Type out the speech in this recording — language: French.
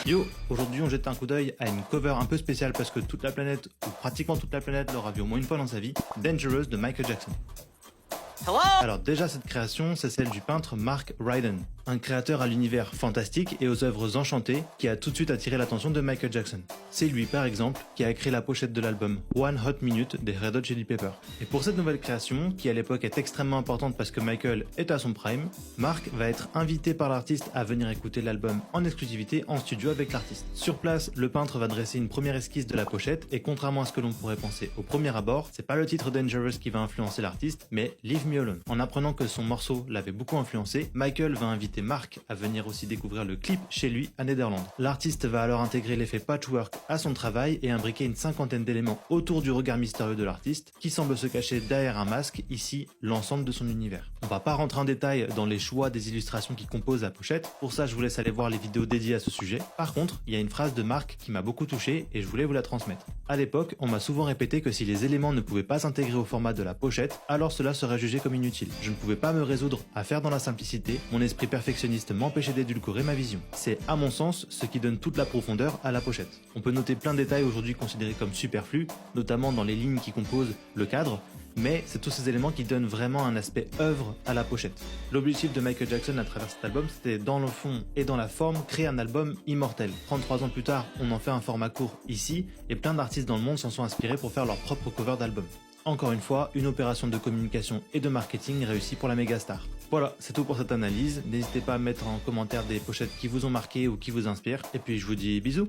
Yo, aujourd'hui on jette un coup d'œil à une cover un peu spéciale parce que toute la planète, ou pratiquement toute la planète, l'aura vu au moins une fois dans sa vie, Dangerous de Michael Jackson. Hello? Alors déjà cette création, c'est celle du peintre Mark Ryden, un créateur à l'univers fantastique et aux œuvres enchantées qui a tout de suite attiré l'attention de Michael Jackson. C'est lui par exemple qui a créé la pochette de l'album One Hot Minute des Red Hot Chili Peppers. Et pour cette nouvelle création, qui à l'époque est extrêmement importante parce que Michael est à son prime, Mark va être invité par l'artiste à venir écouter l'album en exclusivité en studio avec l'artiste. Sur place, le peintre va dresser une première esquisse de la pochette et contrairement à ce que l'on pourrait penser au premier abord, c'est pas le titre Dangerous qui va influencer l'artiste, mais Leave Me Alone. En apprenant que son morceau l'avait beaucoup influencé, Michael va inviter Mark à venir aussi découvrir le clip chez lui à Netherlands. L'artiste va alors intégrer l'effet patchwork à son travail et imbriquer une cinquantaine d'éléments autour du regard mystérieux de l'artiste qui semble se cacher derrière un masque, ici l'ensemble de son univers. On va pas rentrer en détail dans les choix des illustrations qui composent la pochette, pour ça je vous laisse aller voir les vidéos dédiées à ce sujet. Par contre, il y a une phrase de Mark qui m'a beaucoup touché et je voulais vous la transmettre. À l'époque, on m'a souvent répété que si les éléments ne pouvaient pas s'intégrer au format de la pochette, alors cela serait jugé comme inutile. Je ne pouvais pas me résoudre à faire dans la simplicité, mon esprit perfectionniste m'empêchait d'édulcorer ma vision. C'est à mon sens ce qui donne toute la profondeur à la pochette. On peut noter plein de détails aujourd'hui considérés comme superflus, notamment dans les lignes qui composent le cadre, mais c'est tous ces éléments qui donnent vraiment un aspect œuvre à la pochette. L'objectif de Michael Jackson à travers cet album, c'était dans le fond et dans la forme, créer un album immortel. 33 ans plus tard, on en fait un format court ici, et plein d'artistes dans le monde s'en sont inspirés pour faire leur propre cover d'album. Encore une fois, une opération de communication et de marketing réussie pour la méga star. Voilà, c'est tout pour cette analyse. N'hésitez pas à mettre en commentaire des pochettes qui vous ont marqué ou qui vous inspirent. Et puis je vous dis bisous.